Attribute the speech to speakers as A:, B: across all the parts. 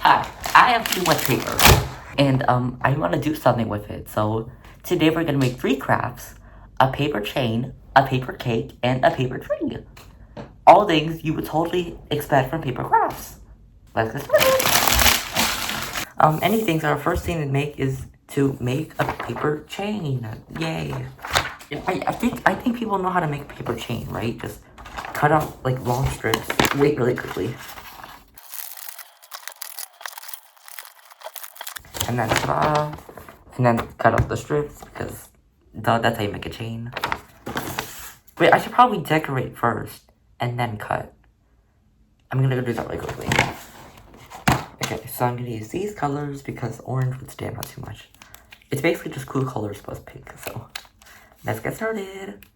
A: I have too much paper, and I want to do something with it. So today we're gonna make 3 crafts: a paper chain, a paper cake, and a paper tree. All things you would totally expect from paper crafts. Let's get started. Anything. So our first thing to make is to make a paper chain. Yay! I think people know how to make a paper chain, right? Just cut out like long strips. Wait, really quickly. And then cut off the strips because that's how you make a chain. Wait, I should probably decorate first and then cut. I'm gonna go do that really quickly. Okay, so I'm gonna use these colors because orange would stand out too much. It's basically just cool colors plus pink, so let's get started.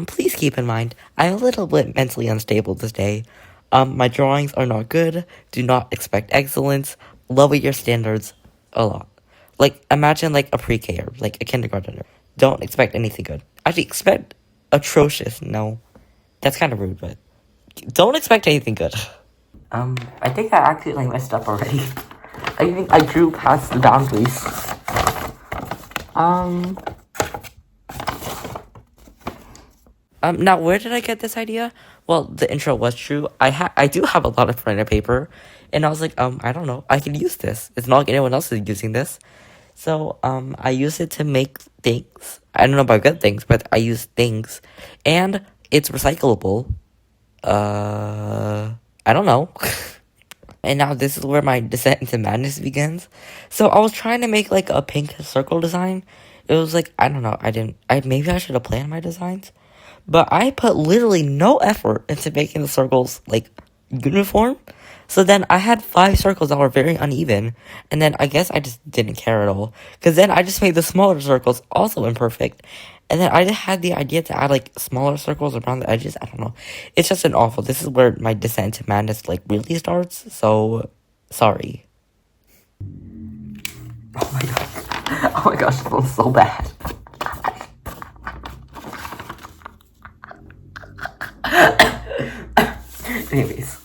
A: Please keep in mind, I'm a little bit mentally unstable this day. My drawings are not good. Do not expect excellence. Lower your standards a lot. Like, imagine like a pre-K or like a kindergartner. Don't expect anything good. Actually, expect atrocious. No, that's kind of rude, but don't expect anything good. I think I accidentally messed up already. I think I drew past the boundaries. Now where did I get this idea? Well, the intro was true. I do have a lot of printer paper, and I was like, I don't know, I can use this. It's not like anyone else is using this. So, I use it to make things. I don't know about good things, but I use things. And it's recyclable. I don't know. And now this is where my descent into madness begins. So I was trying to make like a pink circle design. It was like, I don't know, maybe I should have planned my designs. But I put literally no effort into making the circles like uniform. So then I had 5 circles that were very uneven, and then I guess I just didn't care at all. Because then I just made the smaller circles also imperfect. And then I just had the idea to add like smaller circles around the edges. I don't know. It's just an awful. This is where my descent to madness like really starts. So, sorry. Oh my gosh. Oh my gosh, it feels so bad. Anyways.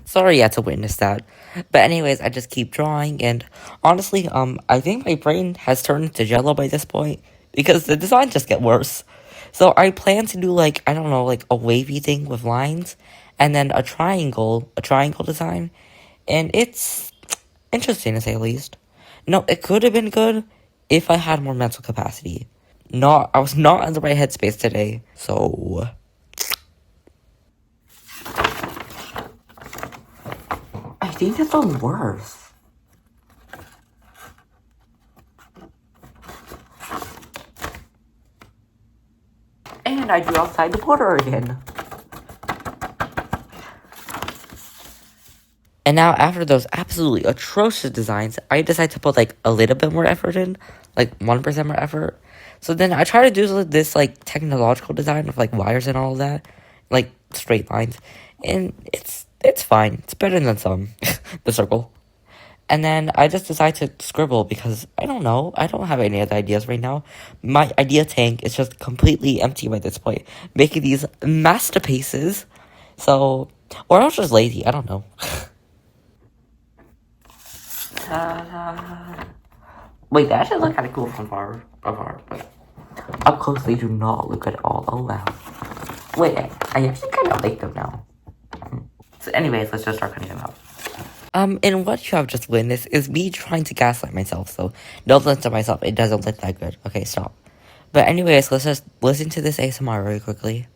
A: Sorry you had to witness that. But anyways, I just keep drawing, and honestly, I think my brain has turned into jello by this point, because the designs just get worse. So I plan to do like, I don't know, like a wavy thing with lines, and then a triangle design, and it's interesting to say the least. No, it could have been good if I had more mental capacity. I was not in the right headspace today, so... I think that's the worst. And I drew outside the border again. And now after those absolutely atrocious designs, I decided to put like a little bit more effort in, like 1% more effort. So then I try to do this like technological design with like wires and all of that, like straight lines, and it's fine. It's better than some, the circle. And then I just decided to scribble because I don't know. I don't have any other ideas right now. My idea tank is just completely empty by this point, making these masterpieces. So, or I was just lazy. I don't know. Wait, that should look kind of cool from far, but up close they do not look good at all. Oh wow. Wait, I actually kind of like them now. So anyways, let's just start cutting them out. And what you have just witnessed is me trying to gaslight myself, so don't listen to myself, it doesn't look that good. Okay, stop. But anyways, let's just listen to this ASMR really quickly.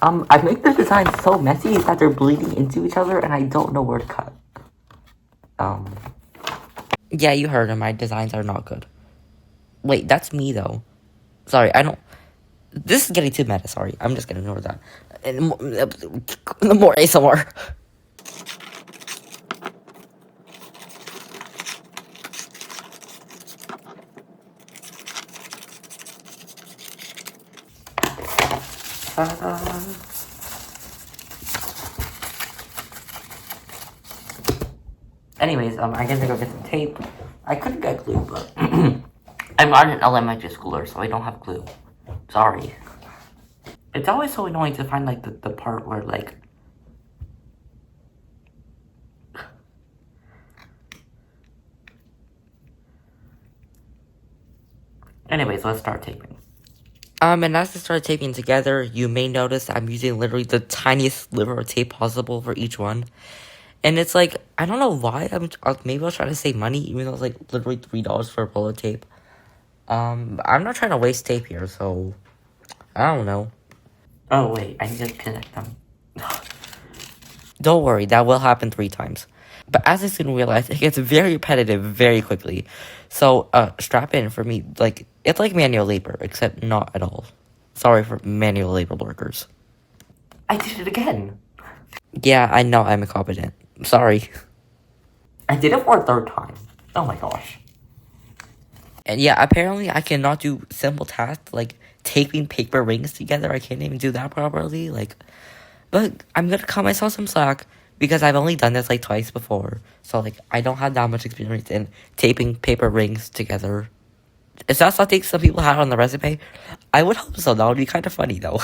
A: I make the designs so messy that they're bleeding into each other and I don't know where to cut. Yeah, you heard him, my designs are not good. Wait, that's me though. Sorry, this is getting too meta, sorry. I'm just gonna ignore that. And more ASMR. Anyways, I guess I go get some tape. I couldn't get glue, but I'm not an elementary schooler, so I don't have glue. Sorry. It's always so annoying to find, like, the part where, like... Anyways, let's start taping. And as I start taping together, you may notice I'm using literally the tiniest sliver of tape possible for each one. And it's like, I don't know why, maybe I was trying to save money, even though it's like literally $3 for a roll of tape. I'm not trying to waste tape here, so I don't know. Oh wait, I need to connect them. Don't worry, that will happen 3 times. But as I soon realized, it gets very repetitive very quickly. So, strap in for me. Like, it's like manual labor, except not at all. Sorry for manual labor workers. I did it again. Yeah, I know I'm incompetent. Sorry. I did it for a 3rd time. Oh my gosh. And yeah, apparently I cannot do simple tasks like taping paper rings together. I can't even do that properly. Like, but I'm gonna cut myself some slack because I've only done this like twice before. So like, I don't have that much experience in taping paper rings together. Is that something some people had on the resume? I would hope so. That would be kind of funny though.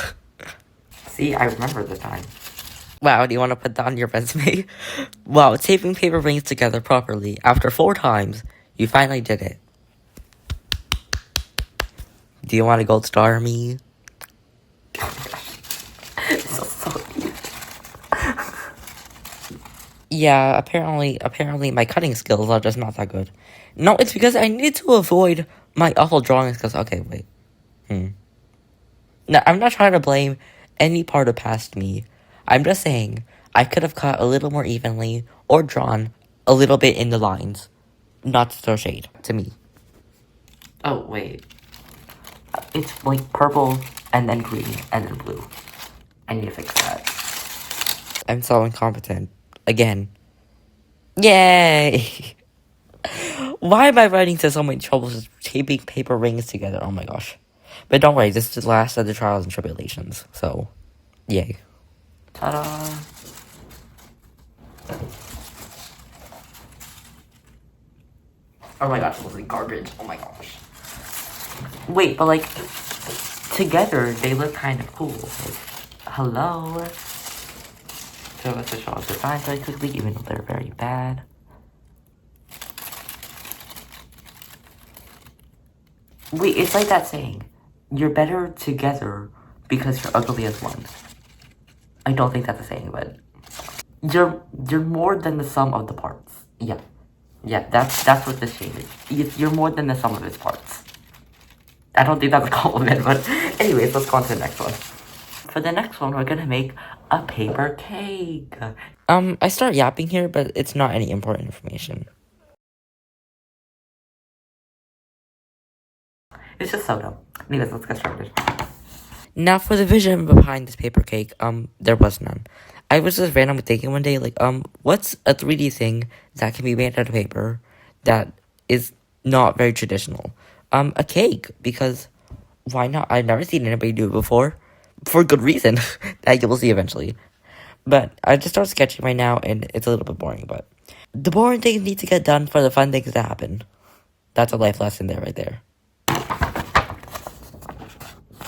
A: See, I remember the time. Wow, do you want to put that on your resume? Wow, taping paper rings together properly. After 4 times, you finally did it. Do you want a gold star, me? So sorry. Yeah, apparently my cutting skills are just not that good. No, it's because I need to avoid my awful drawing skills. Okay, wait. No, I'm not trying to blame any part of past me. I'm just saying I could have cut a little more evenly or drawn a little bit in the lines. Not to throw shade to me. Oh, wait. It's like purple and then green and then blue. I need to fix that. I'm so incompetent. Again. Yay! Why am I running into so many troubles with taping paper rings together? Oh my gosh. But don't worry, this is the last of the trials and tribulations. So, yay. Ta-da! Oh my gosh, it looks like garbage. Oh my gosh. Wait, but like, together, they look kind of cool. Like, hello? So let's just show off the designs very quickly, even though they're very bad. Wait, it's like that saying, you're better together because you're ugly as one. I don't think that's a saying, but you're more than the sum of the parts. Yeah. Yeah, that's what this shade is. You're more than the sum of its parts. I don't think that's a compliment, but anyways, let's go on to the next one. For the next one, we're gonna make a paper cake. I start yapping here, but it's not any important information. It's just so dumb. Anyways, let's get started. Now, for the vision behind this paper cake, there was none. I was just randomly thinking one day, like, what's a 3D thing that can be made out of paper that is not very traditional? A cake, because why not? I've never seen anybody do it before, for good reason, that you will see eventually. But I just started sketching right now, and it's a little bit boring, but the boring things need to get done for the fun things to happen. That's a life lesson there, right there.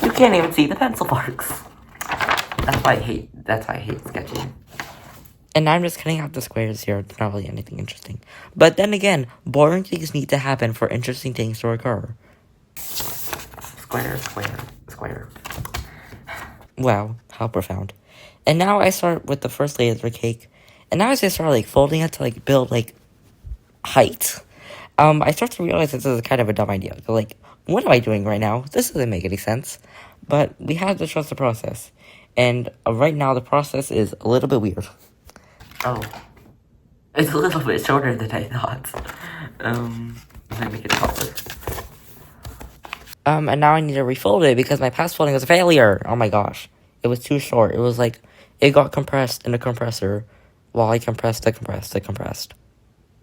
A: You can't even see the pencil marks. That's why I hate sketching. And I'm just cutting out the squares here. It's not really anything interesting. But then again, boring things need to happen for interesting things to occur. Square, square, square. Wow, how profound. And now I start with the first layer of the cake. And now as I start like folding it to like build like height, I start to realize this is kind of a dumb idea. So, like, what am I doing right now? This doesn't make any sense. But we have to trust the process. And right now the process is a little bit weird. Oh. It's a little bit shorter than I thought. Let me make it taller. And now I need to refold it because my past folding was a failure. Oh my gosh. It was too short. It was like, it got compressed in a compressor while I compressed the compressed.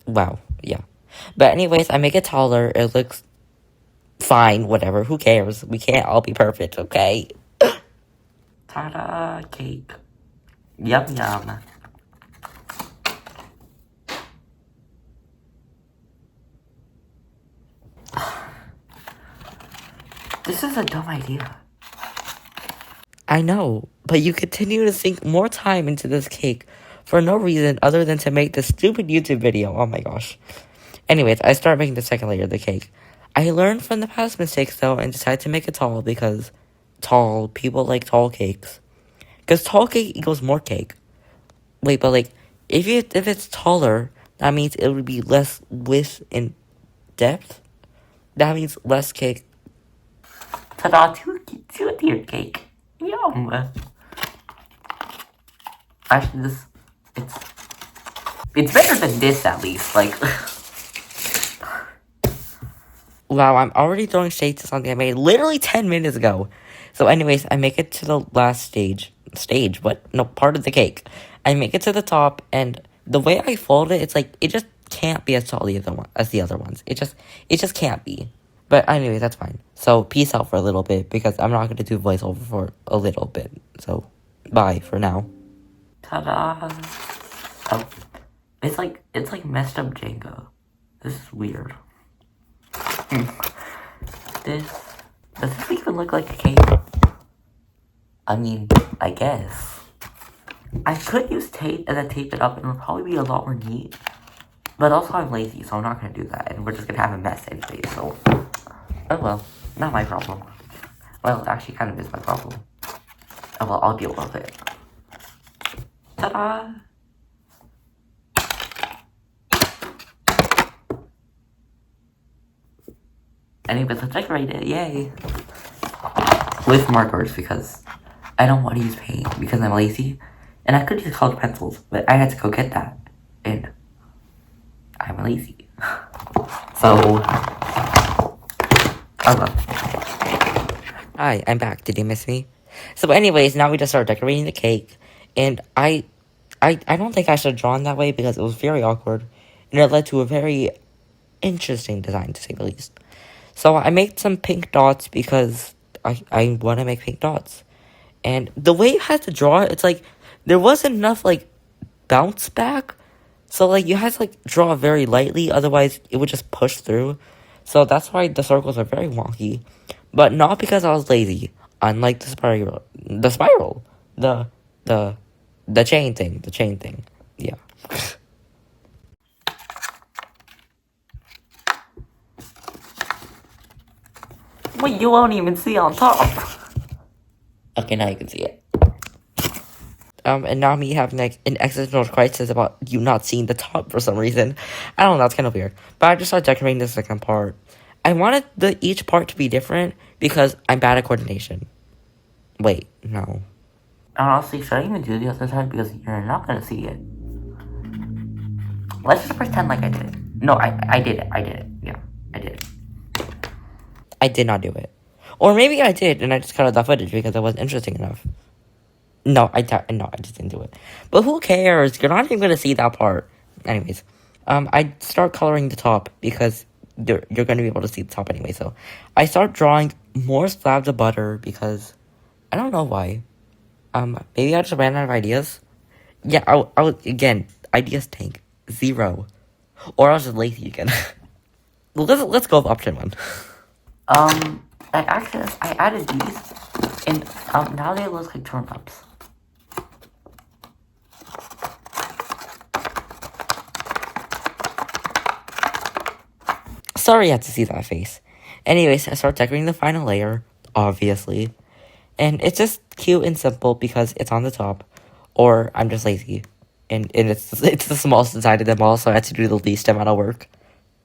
A: Wow, yeah. But anyways, I make it taller. It looks fine, whatever. Who cares? We can't all be perfect, okay? Ta-da, cake. Yum, yum. This is a dumb idea. I know, but you continue to sink more time into this cake for no reason other than to make this stupid YouTube video. Oh my gosh. Anyways, I start making the second layer of the cake. I learned from the past mistakes though and decided to make it tall because people like tall cakes. Because tall cake equals more cake. Wait, but like, if it's taller, that means it would be less width and depth. That means less cake. Ta-da, two-tiered cake. Yum. Actually, it's better than this at least, like. Wow, I'm already throwing shade to something I made literally 10 minutes ago. So anyways, I make it to the last stage. What? No, part of the cake. I make it to the top, and the way I fold it, it's like, it just can't be as tall as the other ones. It just can't be. But anyways, that's fine. So peace out for a little bit, because I'm not going to do voiceover for a little bit. So, bye for now. Ta-da! Oh, it's like messed up Jenga. This is weird. Does this even look like a cake? I mean, I guess. I could use tape and then tape it up and it would probably be a lot more neat. But also I'm lazy, so I'm not gonna do that. And we're just gonna have a mess anyway, so. Oh well, not my problem. Well, it actually kind of is my problem. Oh well, I'll deal with it. Ta-da! Anyways, let's decorate it, yay! With markers, because I don't want to use paint, because I'm lazy. And I could use colored pencils, but I had to go get that. And I'm lazy. So, oh well. Hi, I'm back. Did you miss me? So anyways, now we just start decorating the cake. And I don't think I should have drawn that way because it was very awkward. And it led to a very interesting design, to say the least. So I made some pink dots because I want to make pink dots. And the way you had to draw it, it's like, there wasn't enough, like, bounce back. So, like, you had to, like, draw very lightly, otherwise it would just push through. So that's why the circles are very wonky. But not because I was lazy. Unlike the spiral. The chain thing. Yeah. Wait, you won't even see on top. Okay, now you can see it. And now me having like an existential crisis about you not seeing the top for some reason. I don't know, that's kind of weird. But I just started decorating the second part. I wanted each part to be different because I'm bad at coordination. Wait, no. Honestly, should I even do the other side because you're not gonna see it? Let's just pretend like I did it. No, I did it. Yeah, I did it. I did not do it. Or maybe I did, and I just cut out the footage because it wasn't interesting enough. No, I just didn't do it. But who cares? You're not even gonna see that part. Anyways, I start coloring the top because you're gonna be able to see the top anyway. So I start drawing more slabs of butter because I don't know why. Maybe I just ran out of ideas. Yeah, I was again ideas tank 0, or I was just lazy again. Let's go with option 1. I added these, and now they look like turnips. Sorry you had to see that face. Anyways, I start decorating the final layer, obviously. And it's just cute and simple because it's on the top. Or I'm just lazy. And it's the smallest inside of them all, so I had to do the least amount of work.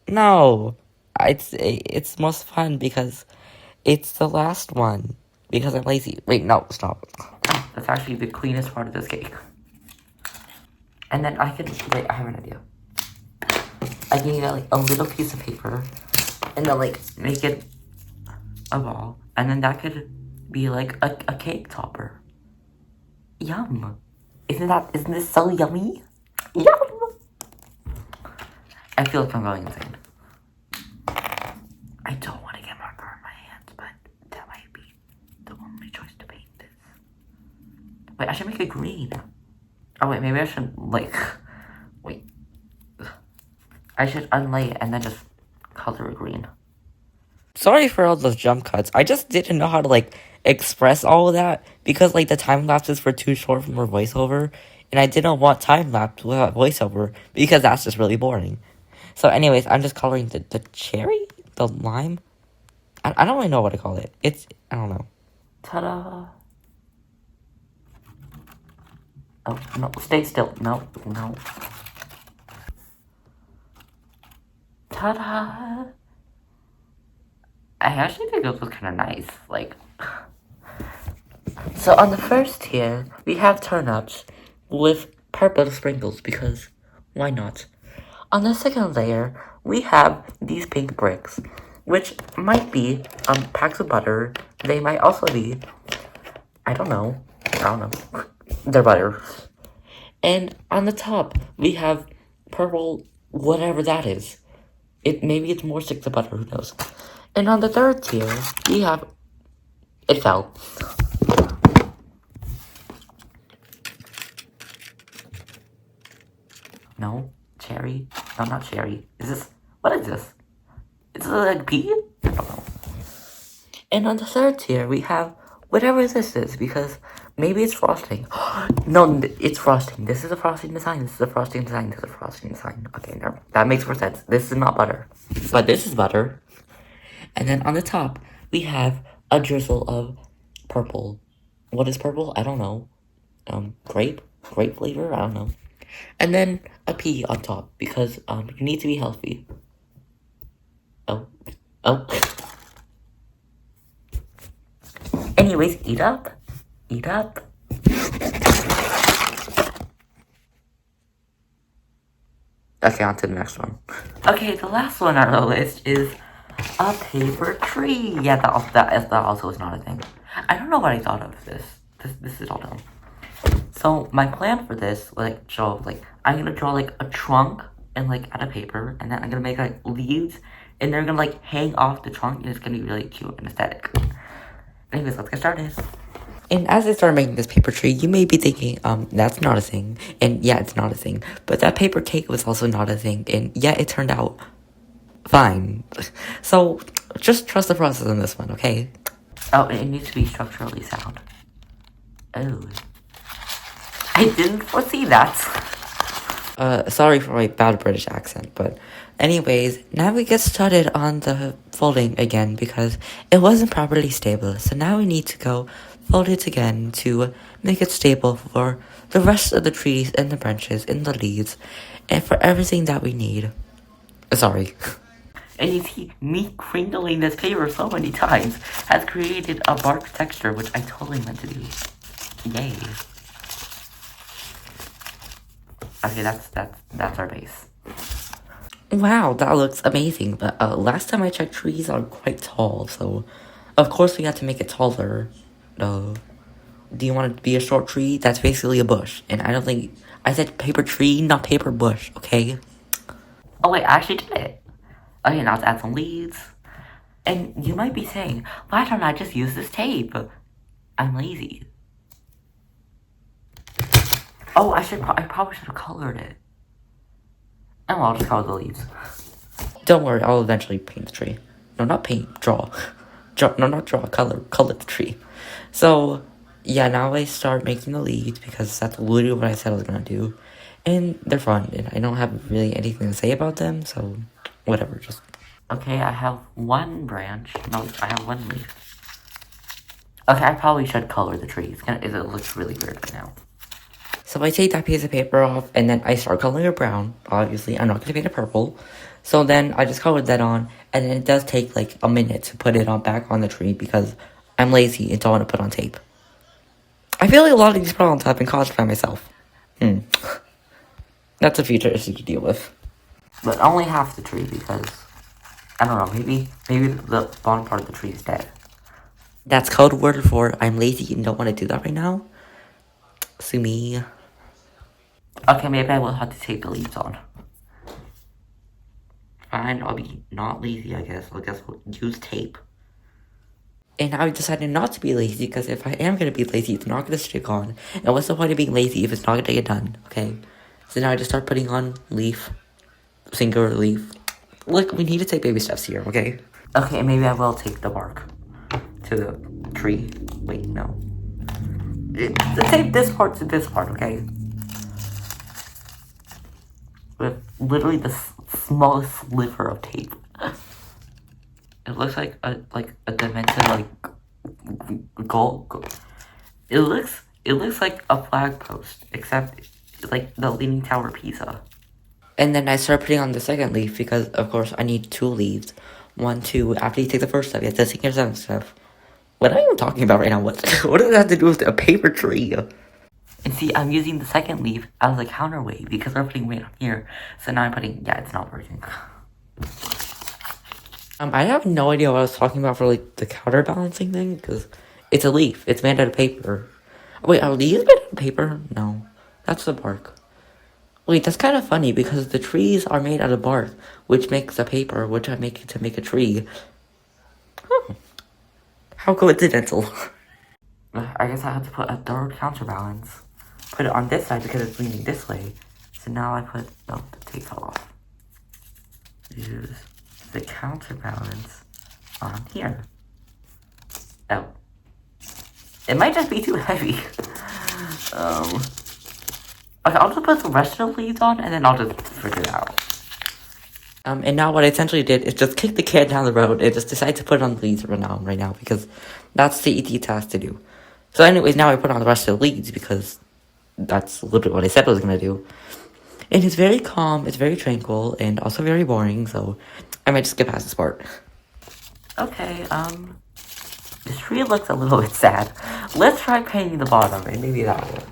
A: No. It's most fun because it's the last one. Because I'm lazy. Wait, no, stop. That's actually the cleanest part of this cake. And then I have an idea. I can get like a little piece of paper and then like make it a ball, and then that could be like a cake topper. Yum! Isn't this so yummy? Yum! I feel like I'm going insane. I don't want to get marker on my hands, but that might be the only choice to paint this. Wait, I should make it green. Oh wait, maybe I should like wait. I should unlay it and then just color it green. Sorry for all those jump cuts. I just didn't know how to, like, express all of that because like the time lapses were too short from her voiceover, and I didn't want time lapse without voiceover because that's just really boring. So, anyways, I'm just coloring the cherry, the lime. I don't really know what to call it. I don't know. Ta-da! Oh no, stay still. No, no. Ta-da! I actually think it was kind of nice. Like, so on the first tier, we have turnips with purple sprinkles because why not? On the second layer, we have these pink bricks, which might be packs of butter. They might also be, I don't know. They're butter. And on the top, we have purple, whatever that is. Maybe it's more sticks of butter. Who knows? And on the third tier, we have. It fell. No, cherry. No, not cherry. Is this? What is this? Is it like pea? I don't know. And on the third tier, we have whatever this is because maybe it's frosting. No, it's frosting. This is a frosting design. This is a frosting design. This is a frosting design. Okay, no, that makes more sense. This is not butter, but this is butter. And then on the top, we have a drizzle of purple. What is purple? I don't know. Grape flavor. I don't know. And then a pea on top because you need to be healthy. Oh. Anyways, eat up. Okay, on to the next one. Okay, the last one on the list is a paper tree. Yeah, that also is not a thing. I don't know what I thought of this. This is all dumb. So my plan for this, I'm gonna draw like a trunk and like out of paper, and then I'm gonna make like leaves, and they're gonna like hang off the trunk, and it's gonna be really cute and aesthetic. Anyways, let's get started. And as I started making this paper tree, you may be thinking, that's not a thing. And yeah, it's not a thing. But that paper cake was also not a thing. And yeah, it turned out fine. So just trust the process on this one, okay? Oh, it needs to be structurally sound. Oh. I didn't foresee that. Sorry for my bad British accent, but anyways, now we get started on the folding again because it wasn't properly stable. So now we need to go fold it again to make it stable for the rest of the trees and the branches and the leaves and for everything that we need. Sorry. And you see, me crinkling this paper so many times has created a bark texture, which I totally meant to do. Yay. Okay, that's our base. Wow, that looks amazing, but last time I checked, trees are quite tall, so of course we have to make it taller. Do you want it to be a short tree? That's basically a bush, and I don't think... I said paper tree, not paper bush, okay? Oh wait, I actually did it. Okay, now let's add some leaves. And you might be saying, why don't I just use this tape? I'm lazy. Oh, I probably should have colored it. And well, I'll just color the leaves. Don't worry, I'll eventually paint the tree. No, not paint, draw. Not draw, color the tree. So, yeah, now I start making the leaves because that's literally what I said I was gonna do. And they're fun, and I don't have really anything to say about them, so whatever, just... Okay, I have one branch. No, I have one leaf. Okay, I probably should color the tree. It looks really weird right now. So I take that piece of paper off, and then I start coloring it brown. Obviously, I'm not going to paint it purple. So then I just colored that on, and then it does take like a minute to put it back on the tree because I'm lazy and don't want to put on tape. I feel like a lot of these problems have been caused by myself. That's a future issue to deal with. But only half the tree because, I don't know, maybe the bottom part of the tree is dead. That's code word for I'm lazy and don't want to do that right now. Sue me. Okay, maybe I will have to take the leaves on. Fine, I'll be not lazy, I guess. I guess we'll use tape. And I decided not to be lazy, because if I am going to be lazy, it's not going to stick on. And what's the point of being lazy if it's not going to get done, okay? So now I just start putting on leaf, singular leaf. Look, we need to take baby steps here, okay? Okay, maybe I will take the bark to the tree. Wait, no. Tape this part to this part, okay? With literally the smallest sliver of tape. It looks like a demented gold. It looks like a flag post, except like the Leaning Tower of Pisa. And then I start putting on the second leaf because, of course, I need 2 leaves. 1, 2. After you take the first step, you have to take your second step. What am I even talking about right now? What does that have to do with a paper tree? And see, I'm using the second leaf as a counterweight because we're putting weight on here. So now I'm putting, yeah, it's not working. I have no idea what I was talking about for, like, the counterbalancing thing, because it's a leaf. It's made out of paper. Wait, are leaves made out of paper? No. That's the bark. Wait, that's kind of funny, because the trees are made out of bark, which makes a paper, which I make to make a tree. Huh. How coincidental. I guess I have to put a third counterbalance. Put it on this side because it's leaning this way. So now I put, oh, the tape fell off. Use the counterbalance on here. Oh. It might just be too heavy. Okay, I'll just put the rest of the leaves on and then I'll just figure it out. And now what I essentially did is just kick the can down the road and just decide to put it on the leads right now because that's the easy task to do. So anyways, now I put on the rest of the leads because that's literally what I said I was going to do. And it's very calm, it's very tranquil, and also very boring, so I might just skip past this part. Okay, this tree looks a little bit sad. Let's try painting the bottom, and maybe that will work.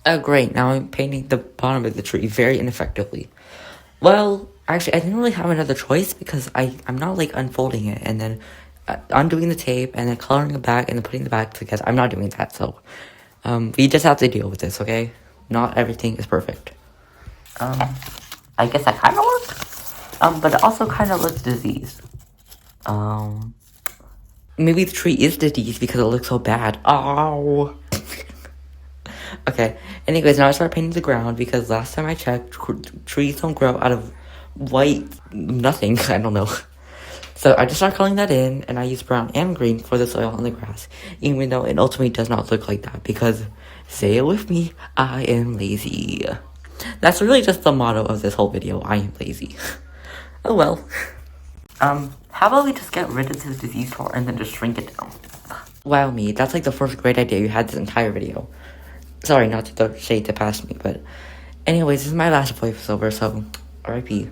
A: Oh great, now I'm painting the bottom of the tree very ineffectively. Well, actually, I didn't really have another choice because I'm not, like, unfolding it, and then undoing the tape, and then coloring it back, and then putting the back together. I'm not doing that, so, we just have to deal with this, okay? Not everything is perfect. I guess that kind of worked. But it also kind of looks diseased. Maybe the tree is diseased because it looks so bad. Oh. Okay, anyways, now I start painting the ground because last time I checked, trees don't grow out of white nothing. I don't know. So I just start coloring that in, and I use brown and green for the soil and the grass, even though it ultimately does not look like that because, say it with me, I am lazy. That's really just the motto of this whole video, I am lazy. Oh well. How about we just get rid of this disease part and then just shrink it down? Wow, me, that's like the first great idea you had this entire video. Sorry, not to throw shade to past me, but anyways, this is my last voiceover, so RIP.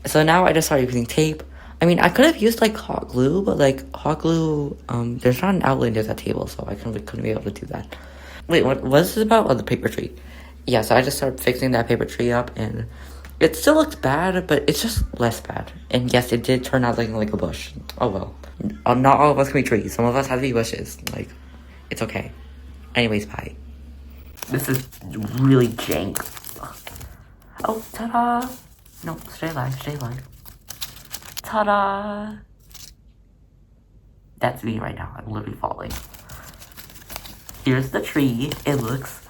A: So now I just started using tape. I mean, I could have used, like, hot glue, but, like, hot glue, there's not an outlet near that table, so I couldn't be able to do that. Wait, what was this about? Oh, the paper tree. Yeah, so I just started fixing that paper tree up, and it still looks bad, but it's just less bad. And yes, it did turn out like a bush. Oh well. Not all of us can be trees. Some of us have to be bushes. Like, it's okay. Anyways, bye. This is really jank. Oh, ta-da! No, stay alive, stay alive. Ta-da! That's me right now. I'm literally falling. Here's the tree. It looks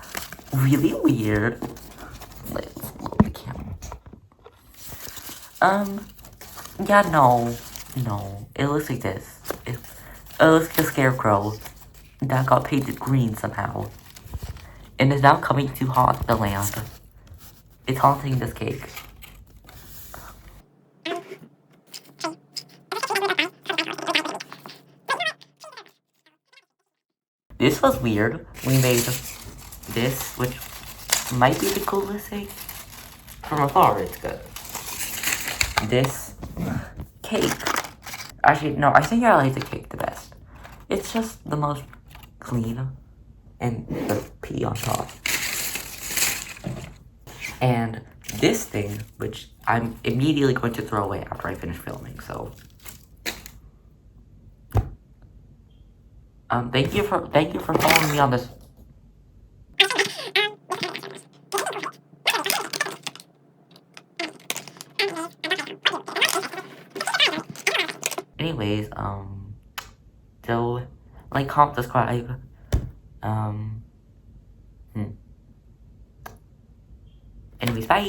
A: really weird. Let's look at the camera. Yeah, no. It looks like this. It looks like a scarecrow that got painted green somehow. And is now coming to haunt the land. It's haunting this cake. This was weird. We made this, which might be the coolest thing. From afar, it's good. This cake. Actually, no, I think I like the cake the best. It's just the most clean. And the pea on top. And this thing, which I'm immediately going to throw away after I finish filming, so. Thank you for following me on this. Anyways, so, like, comment, subscribe, anyways, bye!